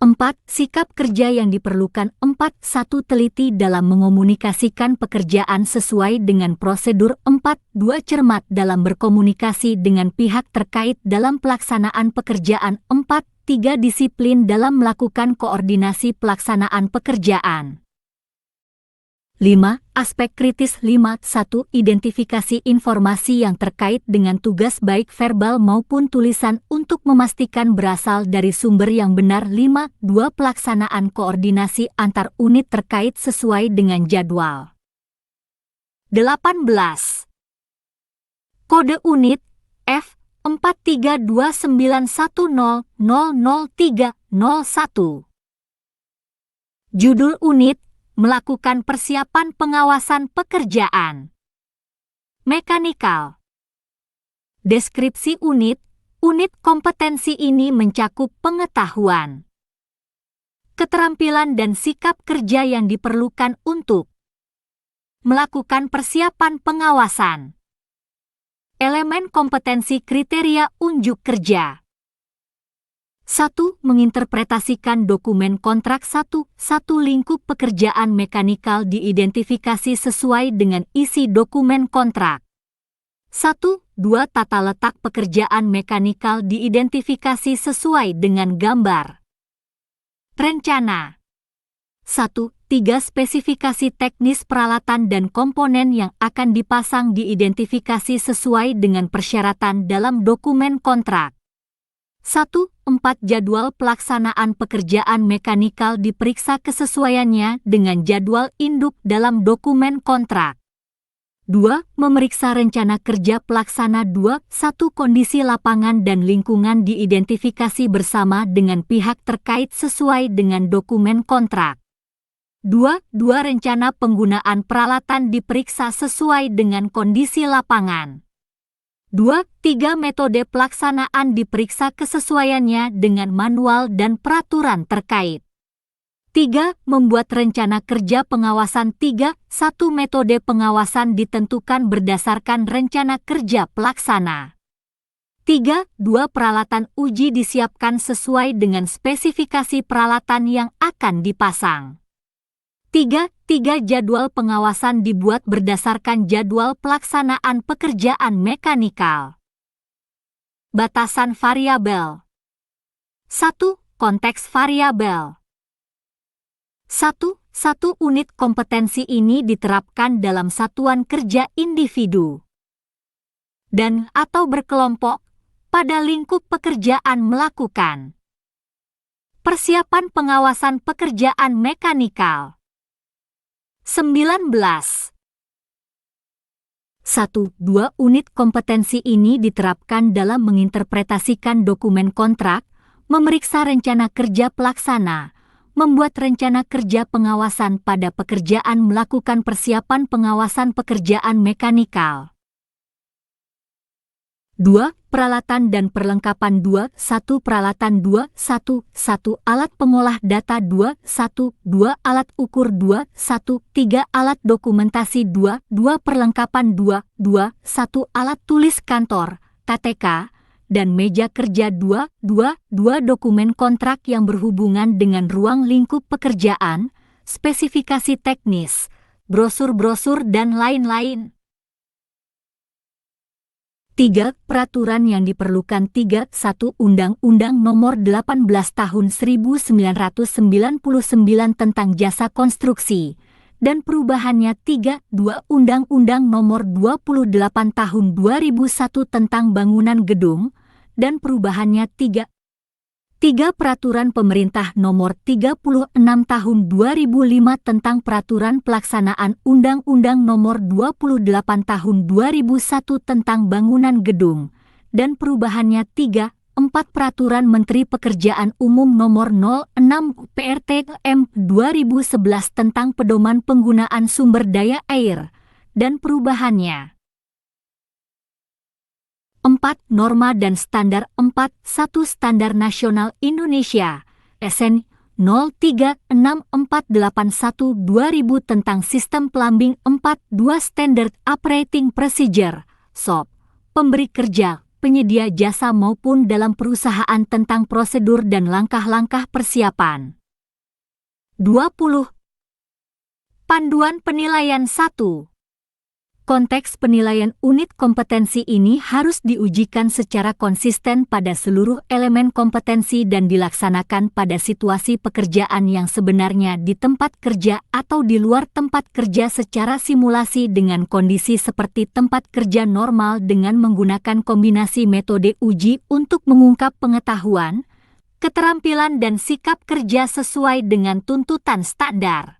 4. Sikap kerja yang diperlukan 4. 1. Teliti dalam mengomunikasikan pekerjaan sesuai dengan prosedur 4. 2. Cermat dalam berkomunikasi dengan pihak terkait dalam pelaksanaan pekerjaan 4. 3. Disiplin dalam melakukan koordinasi pelaksanaan pekerjaan. 5. Aspek kritis 5. 1. Identifikasi informasi yang terkait dengan tugas baik verbal maupun tulisan untuk memastikan berasal dari sumber yang benar 5. 2. Pelaksanaan koordinasi antar unit terkait sesuai dengan jadwal. 18. Kode unit F 43291000301. Judul unit melakukan persiapan pengawasan pekerjaan. Mekanikal. Deskripsi unit kompetensi ini mencakup pengetahuan, keterampilan dan sikap kerja yang diperlukan untuk melakukan persiapan pengawasan. Elemen kompetensi kriteria unjuk kerja. 1. Menginterpretasikan dokumen kontrak 1. Lingkup pekerjaan mekanikal diidentifikasi sesuai dengan isi dokumen kontrak. 1. 2. Tata letak pekerjaan mekanikal diidentifikasi sesuai dengan gambar. Rencana. 1. 3. Spesifikasi teknis peralatan dan komponen yang akan dipasang diidentifikasi sesuai dengan persyaratan dalam dokumen kontrak. 1. 4. Jadwal pelaksanaan pekerjaan mekanikal diperiksa kesesuaiannya dengan jadwal induk dalam dokumen kontrak. 2. Memeriksa rencana kerja pelaksana 2. 1. Kondisi lapangan dan lingkungan diidentifikasi bersama dengan pihak terkait sesuai dengan dokumen kontrak. 2. Rencana penggunaan peralatan diperiksa sesuai dengan kondisi lapangan. 2. Metode pelaksanaan diperiksa kesesuaiannya dengan manual dan peraturan terkait. 3. Membuat rencana kerja pengawasan 3. 1. Metode pengawasan ditentukan berdasarkan rencana kerja pelaksana. 3. Peralatan uji disiapkan sesuai dengan spesifikasi peralatan yang akan dipasang. 3. Jadwal pengawasan dibuat berdasarkan jadwal pelaksanaan pekerjaan mekanikal. Batasan variabel. 1. Konteks variabel. 1. Unit kompetensi ini diterapkan dalam satuan kerja individu dan atau berkelompok pada lingkup pekerjaan melakukan persiapan pengawasan pekerjaan mekanikal. 19. 1. 2 unit kompetensi ini diterapkan dalam menginterpretasikan dokumen kontrak, memeriksa rencana kerja pelaksana, membuat rencana kerja pengawasan pada pekerjaan melakukan persiapan pengawasan pekerjaan mekanikal. 2. Peralatan dan perlengkapan 2. 1. Peralatan 2. 1. Alat pengolah data 2. 1. Alat ukur 2. 1. 3. Alat dokumentasi 2. Perlengkapan 2. 1. Alat tulis kantor, KTK, dan meja kerja 2. Dokumen kontrak yang berhubungan dengan ruang lingkup pekerjaan, spesifikasi teknis, brosur-brosur dan lain-lain. 3. Peraturan yang diperlukan 3. 1. Undang-Undang Nomor 18 Tahun 1999 tentang Jasa Konstruksi dan perubahannya 3. 2. Undang-Undang Nomor 28 Tahun 2001 tentang Bangunan Gedung dan perubahannya 3. Peraturan Pemerintah Nomor 36 Tahun 2005 tentang Peraturan Pelaksanaan Undang-Undang Nomor 28 Tahun 2001 tentang Bangunan Gedung dan perubahannya 3. 4. Peraturan Menteri Pekerjaan Umum Nomor 06 PRTM 2011 tentang Pedoman Penggunaan Sumber Daya Air dan perubahannya. 4. Norma dan Standar 4. 1. Standar Nasional Indonesia SN 036481-2000 tentang Sistem Plumbing 4. 2. Standard Operating Procedure SOP pemberi kerja, penyedia jasa maupun dalam perusahaan tentang prosedur dan langkah-langkah persiapan. 20. Panduan penilaian 1. Konteks penilaian unit kompetensi ini harus diujikan secara konsisten pada seluruh elemen kompetensi dan dilaksanakan pada situasi pekerjaan yang sebenarnya di tempat kerja atau di luar tempat kerja secara simulasi dengan kondisi seperti tempat kerja normal dengan menggunakan kombinasi metode uji untuk mengungkap pengetahuan, keterampilan dan sikap kerja sesuai dengan tuntutan standar.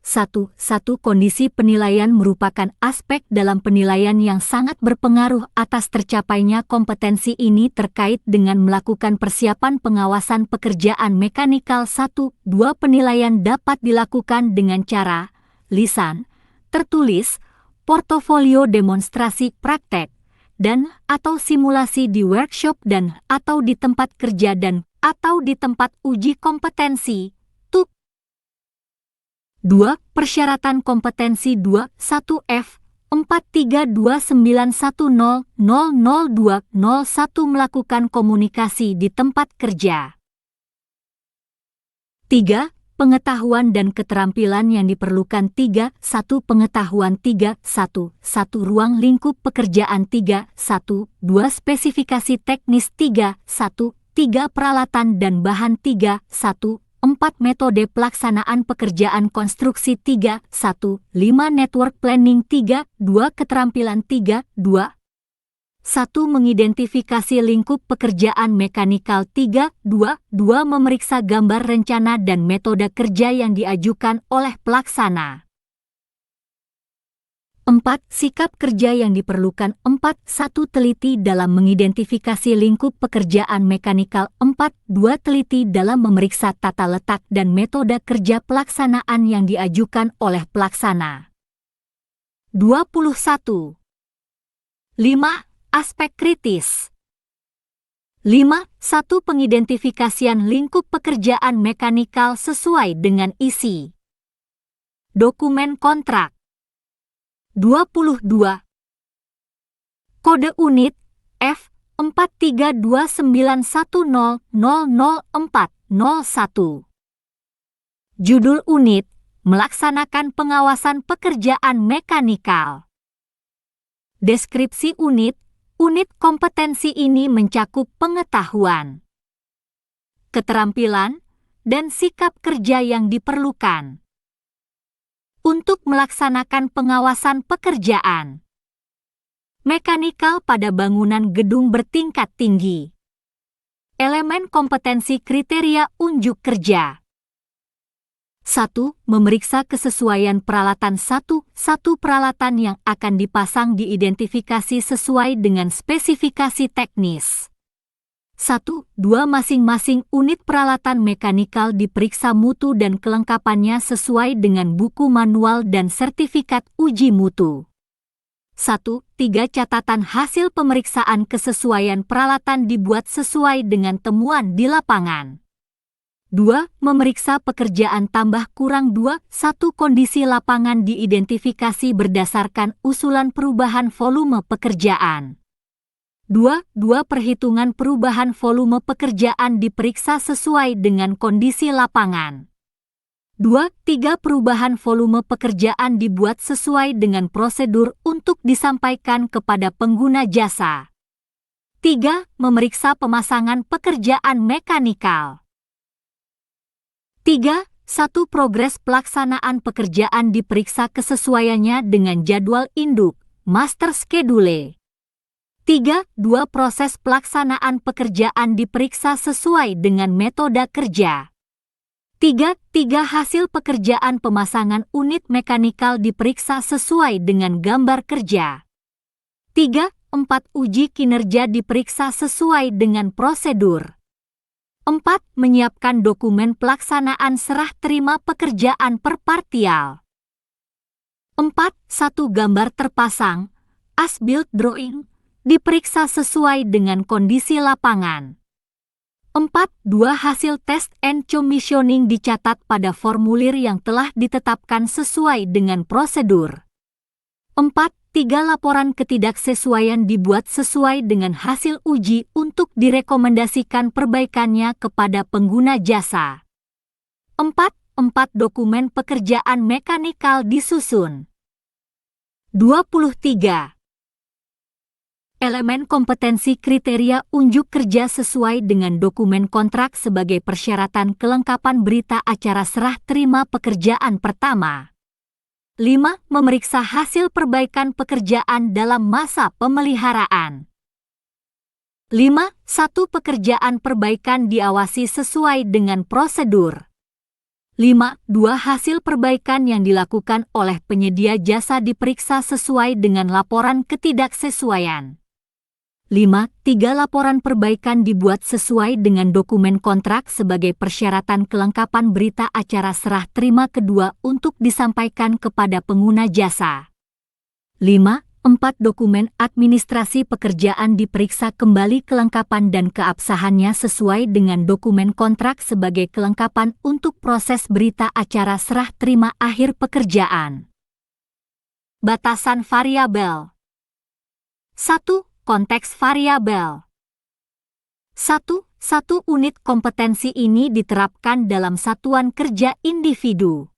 1. Kondisi penilaian merupakan aspek dalam penilaian yang sangat berpengaruh atas tercapainya kompetensi ini terkait dengan melakukan persiapan pengawasan pekerjaan mekanikal. 1. 2. Penilaian dapat dilakukan dengan cara lisan, tertulis, portofolio demonstrasi praktek, dan atau simulasi di workshop dan atau di tempat kerja dan atau di tempat uji kompetensi. 2. Persyaratan kompetensi 2. 1 F 43291000201 melakukan komunikasi di tempat kerja. 3. Pengetahuan dan keterampilan yang diperlukan 3. 1. Pengetahuan 3. 1. Ruang lingkup pekerjaan 3. 1. 2. Spesifikasi teknis 3. 1. 3. Peralatan dan bahan 3. 1. 4 metode pelaksanaan pekerjaan konstruksi 3, 1, 5 network planning 3, 2 keterampilan 3, 2, 1 mengidentifikasi lingkup pekerjaan mekanikal 3, 2, 2 memeriksa gambar rencana dan metode kerja yang diajukan oleh pelaksana. 4. Sikap kerja yang diperlukan 4. 1. Teliti dalam mengidentifikasi lingkup pekerjaan mekanikal 4. 2. Teliti dalam memeriksa tata letak dan metode kerja pelaksanaan yang diajukan oleh pelaksana. 21. 5. Aspek kritis 5. 1. Pengidentifikasian lingkup pekerjaan mekanikal sesuai dengan isi dokumen kontrak. 22. Kode unit F43291000401. Judul unit, melaksanakan pengawasan pekerjaan mekanikal. Deskripsi unit, unit kompetensi ini mencakup pengetahuan, keterampilan, dan sikap kerja yang diperlukan untuk melaksanakan pengawasan pekerjaan mekanikal pada bangunan gedung bertingkat tinggi. Elemen kompetensi kriteria unjuk kerja. 1. Memeriksa kesesuaian peralatan 1. Peralatan yang akan dipasang diidentifikasi sesuai dengan spesifikasi teknis. 1. 2. Masing-masing unit peralatan mekanikal diperiksa mutu dan kelengkapannya sesuai dengan buku manual dan sertifikat uji mutu. 1. 3. Catatan hasil pemeriksaan kesesuaian peralatan dibuat sesuai dengan temuan di lapangan. 2. Memeriksa pekerjaan tambah kurang 2. 1. Kondisi lapangan diidentifikasi berdasarkan usulan perubahan volume pekerjaan. 2. Perhitungan perubahan volume pekerjaan diperiksa sesuai dengan kondisi lapangan. 2. 3. Perubahan volume pekerjaan dibuat sesuai dengan prosedur untuk disampaikan kepada pengguna jasa. 3. Memeriksa pemasangan pekerjaan mekanikal. 3. 1. Progres pelaksanaan pekerjaan diperiksa kesesuaiannya dengan jadwal induk, master schedule. 3. 2. Proses pelaksanaan pekerjaan diperiksa sesuai dengan metode kerja. 3. Hasil pekerjaan pemasangan unit mekanikal diperiksa sesuai dengan gambar kerja. 3. 4. Uji kinerja diperiksa sesuai dengan prosedur. 4. Menyiapkan dokumen pelaksanaan serah terima pekerjaan per partial. 4. 1. Gambar terpasang, as-built drawing, diperiksa sesuai dengan kondisi lapangan. 4. 2. Hasil test and commissioning dicatat pada formulir yang telah ditetapkan sesuai dengan prosedur. 4. 3. Laporan ketidaksesuaian dibuat sesuai dengan hasil uji untuk direkomendasikan perbaikannya kepada pengguna jasa. 4. Dokumen pekerjaan mekanikal disusun. 23. Elemen kompetensi kriteria unjuk kerja sesuai dengan dokumen kontrak sebagai persyaratan kelengkapan berita acara serah terima pekerjaan pertama. 5. Memeriksa hasil perbaikan pekerjaan dalam masa pemeliharaan. 5. 1. Pekerjaan perbaikan diawasi sesuai dengan prosedur. 5. 2. Hasil perbaikan yang dilakukan oleh penyedia jasa diperiksa sesuai dengan laporan ketidaksesuaian. 5. 3. Laporan perbaikan dibuat sesuai dengan dokumen kontrak sebagai persyaratan kelengkapan berita acara serah terima kedua untuk disampaikan kepada pengguna jasa. 5. 4. Dokumen administrasi pekerjaan diperiksa kembali kelengkapan dan keabsahannya sesuai dengan dokumen kontrak sebagai kelengkapan untuk proses berita acara serah terima akhir pekerjaan. Batasan variabel. 1. Konteks variabel. 1. Satu unit kompetensi ini diterapkan dalam satuan kerja individu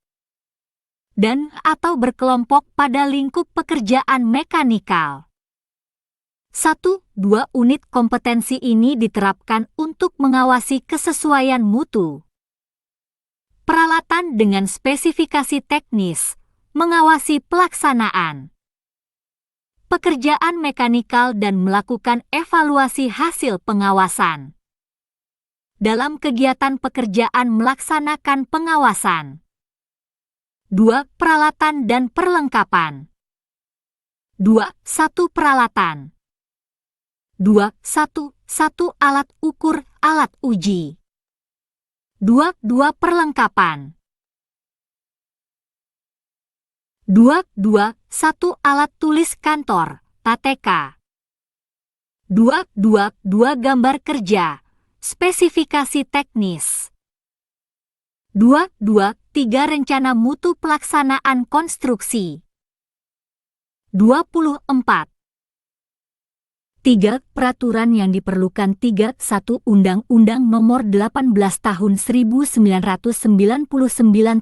dan atau berkelompok pada lingkup pekerjaan mekanikal. 1. 2 unit kompetensi ini diterapkan untuk mengawasi kesesuaian mutu peralatan dengan spesifikasi teknis, mengawasi pelaksanaan pekerjaan mekanikal dan melakukan evaluasi hasil pengawasan. Dalam kegiatan pekerjaan melaksanakan pengawasan. 2. Peralatan dan perlengkapan. 2.1 Peralatan. 2.1 Alat ukur, alat uji. 2.2 Perlengkapan. 2.2 Alat tulis kantor, ATK. 2.2 Gambar kerja, spesifikasi teknis. 2.3 Rencana mutu pelaksanaan konstruksi. 24. 3. Peraturan yang diperlukan. 3.1 Undang-Undang Nomor 18 Tahun 1999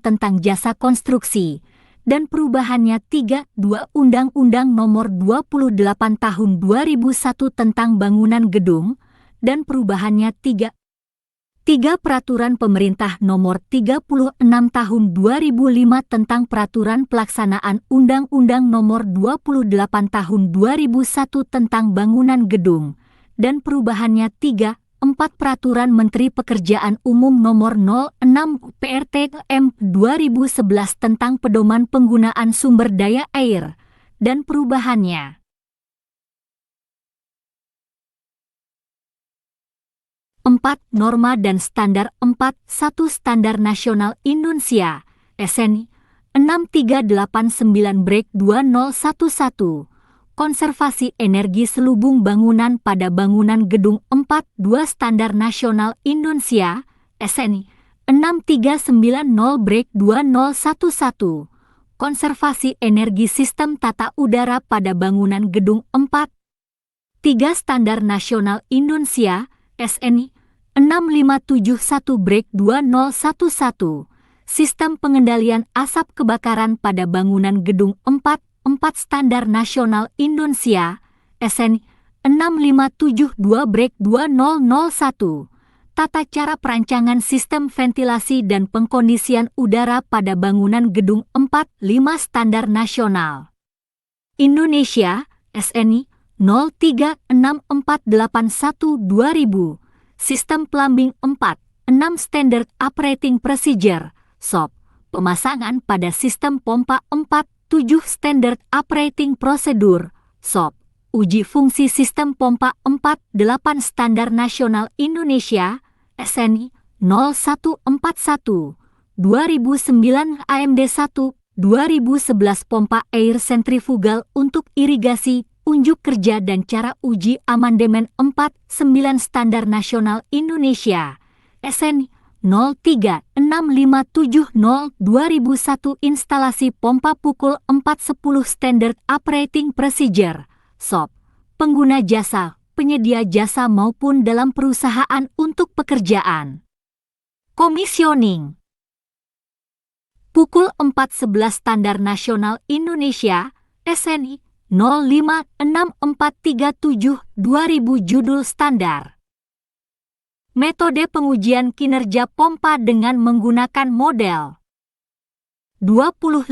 tentang Jasa Konstruksi dan perubahannya. 3.2 Undang-Undang Nomor 28 Tahun 2001 tentang Bangunan Gedung dan perubahannya. 3. Peraturan Pemerintah Nomor 36 Tahun 2005 tentang Peraturan Pelaksanaan Undang-Undang Nomor 28 Tahun 2001 tentang Bangunan Gedung dan perubahannya. 3. Peraturan Menteri Pekerjaan Umum Nomor 06 PRTM 2011 tentang Pedoman Penggunaan Sumber Daya Air dan perubahannya. 4. Norma dan Standar. 4.1 Standar Nasional Indonesia SNI 6389/2011 Konservasi Energi Selubung Bangunan pada Bangunan Gedung. 4.2 Standar Nasional Indonesia SNI 6390/2011 Konservasi Energi Sistem Tata Udara pada Bangunan Gedung. 4.3 Standar Nasional Indonesia SNI 6571/2011 Sistem Pengendalian Asap Kebakaran pada Bangunan Gedung. 4 Standar Nasional Indonesia SNI 6572/2001 Tata Cara Perancangan Sistem Ventilasi dan Pengkondisian Udara pada Bangunan Gedung. 4 5 Standar Nasional Indonesia SNI 036481/2000 Sistem Plumbing. 4 6 Standard Operating Procedure SOP Pemasangan pada Sistem Pompa. 4 7 Standard Operating Procedure SOP Uji Fungsi Sistem Pompa. 4 8 Standar Nasional Indonesia SNI 0141/2009 AMD 1 2011 Pompa Air Sentrifugal untuk irigasi unjuk kerja dan cara uji amandemen. 4 9 Standar Nasional Indonesia SNI 036570/2001 Instalasi Pompa Pukul. 4 10 Standard Operating Procedure SOP Pengguna jasa, penyedia jasa maupun dalam perusahaan untuk pekerjaan Komisioning. Pukul. 4 11 Standar Nasional Indonesia SNI 056437/2000 Judul Standar Metode Pengujian Kinerja Pompa dengan menggunakan model 25.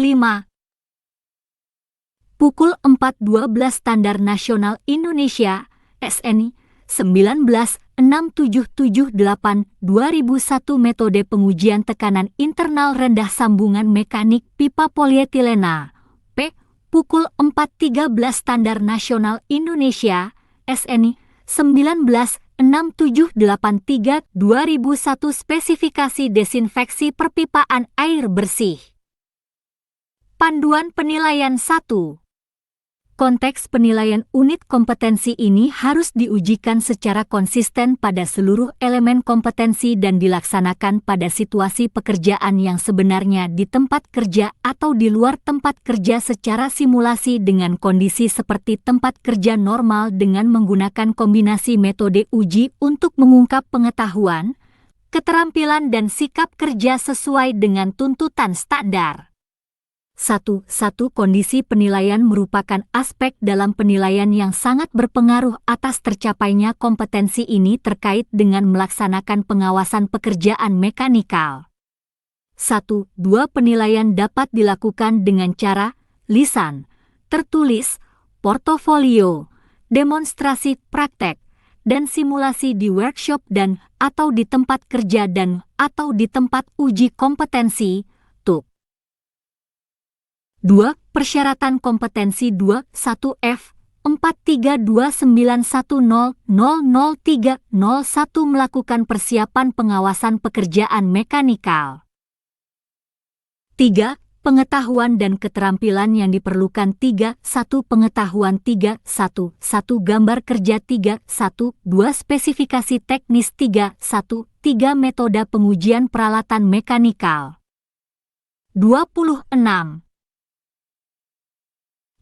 Pukul. 4 12 Standar Nasional Indonesia SNI 19677/2001 Metode Pengujian Tekanan Internal Rendah Sambungan Mekanik Pipa Polietilena P. Pukul. 4 13 Standar Nasional Indonesia SNI 196783/2001 Spesifikasi Desinfeksi Perpipaan Air Bersih. Panduan Penilaian 1. Konteks penilaian unit kompetensi ini harus diujikan secara konsisten pada seluruh elemen kompetensi dan dilaksanakan pada situasi pekerjaan yang sebenarnya di tempat kerja atau di luar tempat kerja secara simulasi dengan kondisi seperti tempat kerja normal dengan menggunakan kombinasi metode uji untuk mengungkap pengetahuan, keterampilan dan sikap kerja sesuai dengan tuntutan standar. 1. Kondisi penilaian merupakan aspek dalam penilaian yang sangat berpengaruh atas tercapainya kompetensi ini terkait dengan melaksanakan pengawasan pekerjaan mekanikal. 1. 2. Penilaian dapat dilakukan dengan cara lisan, tertulis, portofolio, demonstrasi praktek, dan simulasi di workshop dan atau di tempat kerja dan atau di tempat uji kompetensi, TUK. 2. Persyaratan kompetensi 2. 1. F. 43291000301 melakukan persiapan pengawasan pekerjaan mekanikal. 3. Pengetahuan dan keterampilan yang diperlukan 3. 1. Pengetahuan 3. 1. 1. Gambar kerja 3. 1. 2. Spesifikasi teknis 3. 1. 3. Metode pengujian peralatan mekanikal. 26.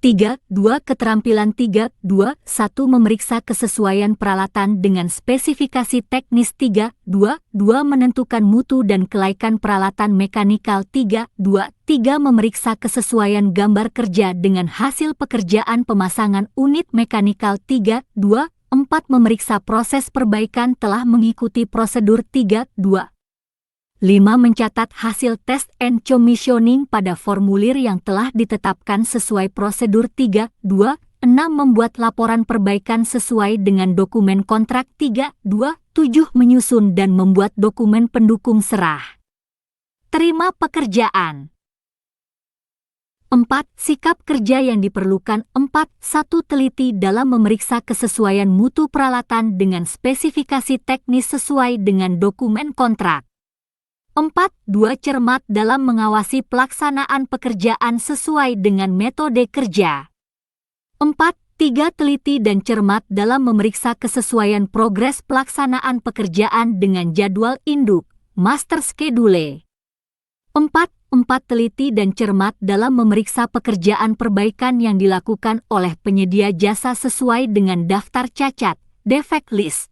3. 2. Keterampilan 3. 2. 1. Memeriksa kesesuaian peralatan dengan spesifikasi teknis 3. 2. 2. Menentukan mutu dan kelaikan peralatan mekanikal 3. 2. 3. Memeriksa kesesuaian gambar kerja dengan hasil pekerjaan pemasangan unit mekanikal 3. 2. 4. Memeriksa proses perbaikan telah mengikuti prosedur 3. 2. 5. Mencatat hasil test and commissioning pada formulir yang telah ditetapkan sesuai prosedur 3. 2. 6. Membuat laporan perbaikan sesuai dengan dokumen kontrak 3. 2. 7. Menyusun dan membuat dokumen pendukung serah terima pekerjaan. 4. Sikap kerja yang diperlukan 4. 1. Teliti dalam memeriksa kesesuaian mutu peralatan dengan spesifikasi teknis sesuai dengan dokumen kontrak. 4. 2. Cermat dalam mengawasi pelaksanaan pekerjaan sesuai dengan metode kerja. 4. 3. Teliti dan cermat dalam memeriksa kesesuaian progres pelaksanaan pekerjaan dengan jadwal induk, master schedule. 4. 4. Teliti dan cermat dalam memeriksa pekerjaan perbaikan yang dilakukan oleh penyedia jasa sesuai dengan daftar cacat, defect list.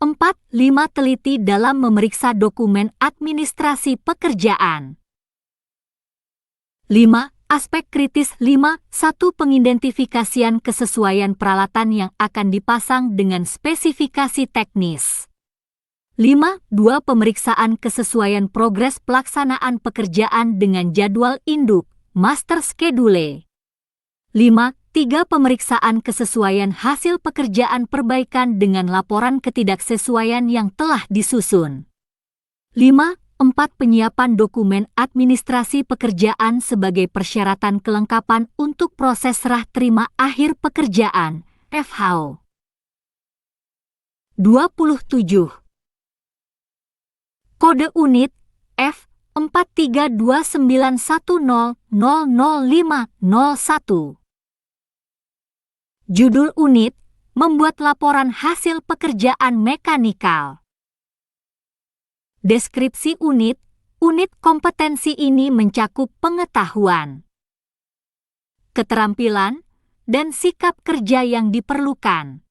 4. 5. Teliti dalam memeriksa dokumen administrasi pekerjaan. 5. Aspek kritis 5. 1. Pengidentifikasian kesesuaian peralatan yang akan dipasang dengan spesifikasi teknis. 5. 2. Pemeriksaan kesesuaian progres pelaksanaan pekerjaan dengan jadwal induk, master schedule. 5. 3. Pemeriksaan kesesuaian hasil pekerjaan perbaikan dengan laporan ketidaksesuaian yang telah disusun. 5. 4. Penyiapan dokumen administrasi pekerjaan sebagai persyaratan kelengkapan untuk proses serah terima akhir pekerjaan, FHO. 27. Kode unit F. 43291000501. Judul unit, membuat laporan hasil pekerjaan mekanikal. Deskripsi unit, unit kompetensi ini mencakup pengetahuan, keterampilan, dan sikap kerja yang diperlukan.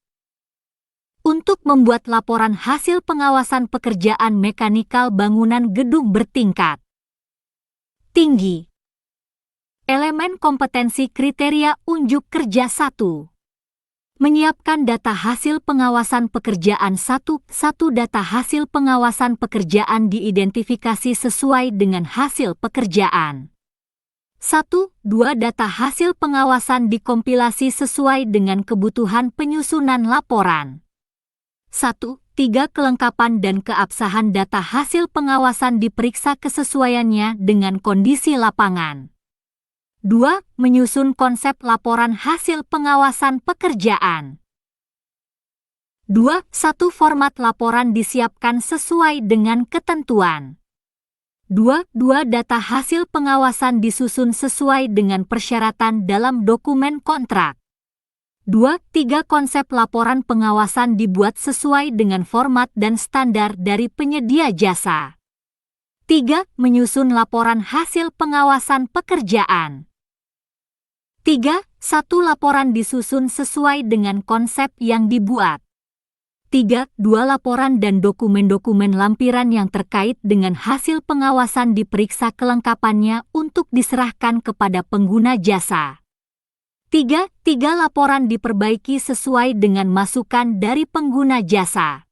Untuk membuat laporan hasil pengawasan pekerjaan mekanikal bangunan gedung bertingkat tinggi. Elemen kompetensi kriteria unjuk kerja 1. Menyiapkan data hasil pengawasan pekerjaan 1. Data hasil pengawasan pekerjaan diidentifikasi sesuai dengan hasil pekerjaan. 1. 2. Data hasil pengawasan dikompilasi sesuai dengan kebutuhan penyusunan laporan. 1. 3. Kelengkapan dan keabsahan data hasil pengawasan diperiksa kesesuaiannya dengan kondisi lapangan. 2. Menyusun konsep laporan hasil pengawasan pekerjaan. 2. 1. Format laporan disiapkan sesuai dengan ketentuan. 2. Data hasil pengawasan disusun sesuai dengan persyaratan dalam dokumen kontrak. 2. 3. Konsep laporan pengawasan dibuat sesuai dengan format dan standar dari penyedia jasa. 3. Menyusun laporan hasil pengawasan pekerjaan. 3. 1. Laporan disusun sesuai dengan konsep yang dibuat. 3. 2. Laporan dan dokumen-dokumen lampiran yang terkait dengan hasil pengawasan diperiksa kelengkapannya untuk diserahkan kepada pengguna jasa. 3. Laporan diperbaiki sesuai dengan masukan dari pengguna jasa.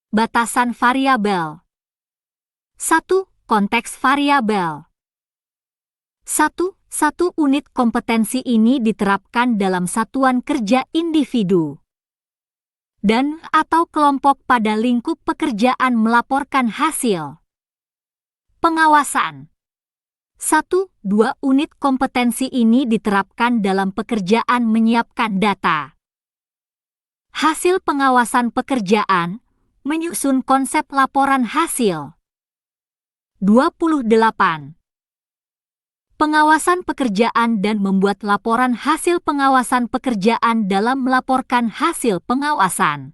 Batasan variabel. 1. konteks variabel. 1. Satu unit kompetensi ini diterapkan dalam satuan kerja individu dan atau kelompok pada lingkup pekerjaan melaporkan hasil. Pengawasan. 1. 2 unit kompetensi ini diterapkan dalam pekerjaan menyiapkan data. Hasil pengawasan pekerjaan, menyusun konsep laporan hasil. 28. Pengawasan pekerjaan dan membuat laporan hasil pengawasan pekerjaan dalam melaporkan hasil pengawasan.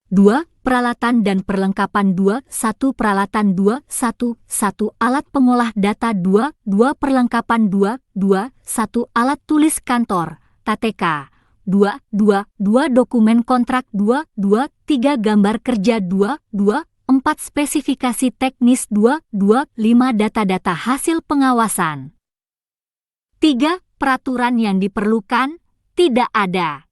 2. Peralatan dan perlengkapan 2. 1. Peralatan 2. 1. 1. Alat pengolah data 2. 2. Perlengkapan 2. 2. 1. Alat tulis kantor, TTK. 2. 2. 2. Dokumen kontrak 2. 2. 3. Gambar kerja 2. 2. 4. Spesifikasi teknis 2, 5. Data-data hasil pengawasan. 3. Peraturan yang diperlukan, tidak ada.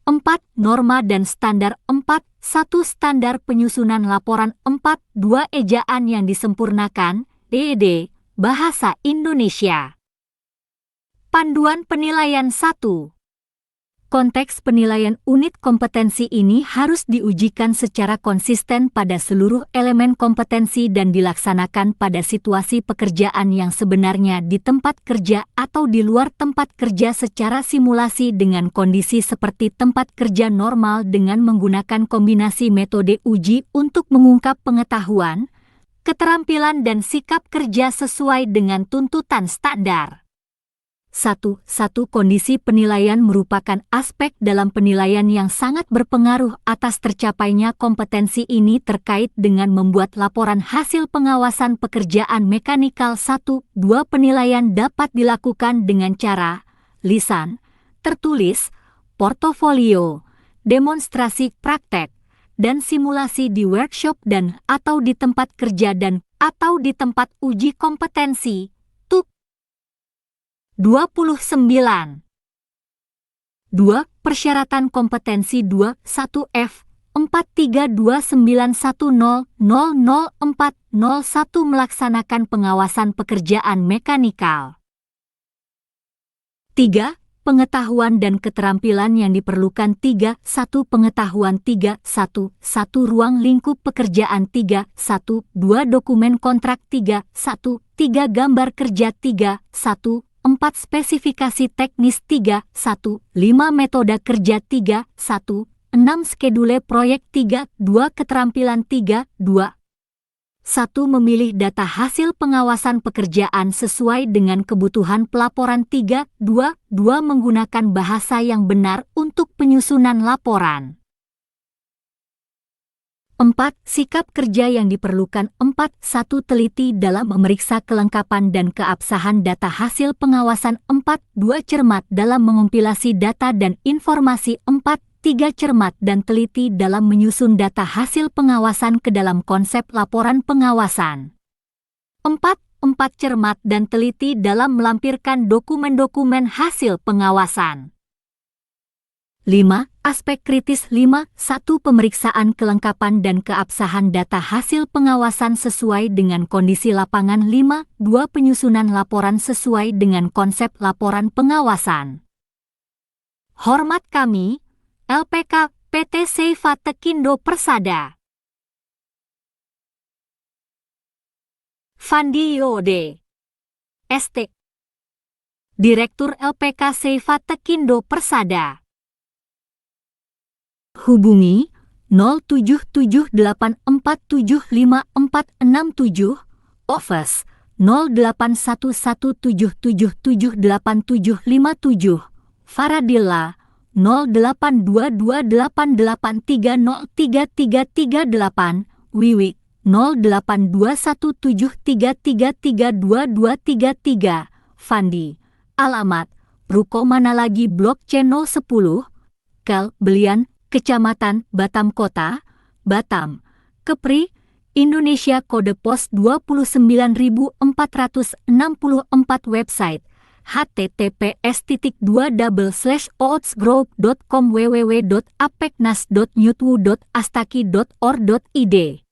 4. Norma dan standar 4. 1. Standar penyusunan laporan 4. 2. Ejaan yang disempurnakan, DED, Bahasa Indonesia. Panduan penilaian 1. Konteks penilaian unit kompetensi ini harus diujikan secara konsisten pada seluruh elemen kompetensi dan dilaksanakan pada situasi pekerjaan yang sebenarnya di tempat kerja atau di luar tempat kerja secara simulasi dengan kondisi seperti tempat kerja normal dengan menggunakan kombinasi metode uji untuk mengungkap pengetahuan, keterampilan dan sikap kerja sesuai dengan tuntutan standar. 1. Kondisi penilaian merupakan aspek dalam penilaian yang sangat berpengaruh atas tercapainya kompetensi ini terkait dengan membuat laporan hasil pengawasan pekerjaan mekanikal. 1. 2. Penilaian dapat dilakukan dengan cara lisan, tertulis, portofolio, demonstrasi praktek, dan simulasi di workshop dan atau di tempat kerja dan atau di tempat uji kompetensi. 29. 2. Persyaratan kompetensi 2. 1. F. 43291000401 melaksanakan pengawasan pekerjaan mekanikal. 3. Pengetahuan dan keterampilan yang diperlukan 3. 1. Pengetahuan 3. 1. 1. Ruang lingkup pekerjaan 3. 1. 2. Dokumen kontrak 3. 1. 3. Gambar kerja 3. 1. 4. Spesifikasi teknis 3. 1. 5. Metode kerja 3. 1. 6. Skedule proyek 3. 2. Keterampilan 3. 2. 1. Memilih data hasil pengawasan pekerjaan sesuai dengan kebutuhan pelaporan 3. 2. Menggunakan bahasa yang benar untuk penyusunan laporan. 4. Sikap kerja yang diperlukan 4. 1. Teliti dalam memeriksa kelengkapan dan keabsahan data hasil pengawasan 4. 2. Cermat dalam mengompilasi data dan informasi 4. 3. Cermat dan teliti dalam menyusun data hasil pengawasan ke dalam konsep laporan pengawasan. 4. Cermat dan teliti dalam melampirkan dokumen-dokumen hasil pengawasan. 5. Aspek kritis 5. 1. Pemeriksaan kelengkapan dan keabsahan data hasil pengawasan sesuai dengan kondisi lapangan 5. 2. Penyusunan laporan sesuai dengan konsep laporan pengawasan. Hormat kami, LPK PT Seifa Tekindo Persada. Fandi Yode, ST, Direktur LPK Seifa Tekindo Persada. Hubungi 0778475467, Office 0811778757, Faradilla 082288303338, Wiwi 082173332233, Fandi. Alamat Ruko Manalagi Blok C 010, Kel Belian, Kecamatan Batam Kota, Batam, Kepri, Indonesia. Kode pos 29464. Website https://outsgroup.com www.apeknas.newtwu.astaki.or.id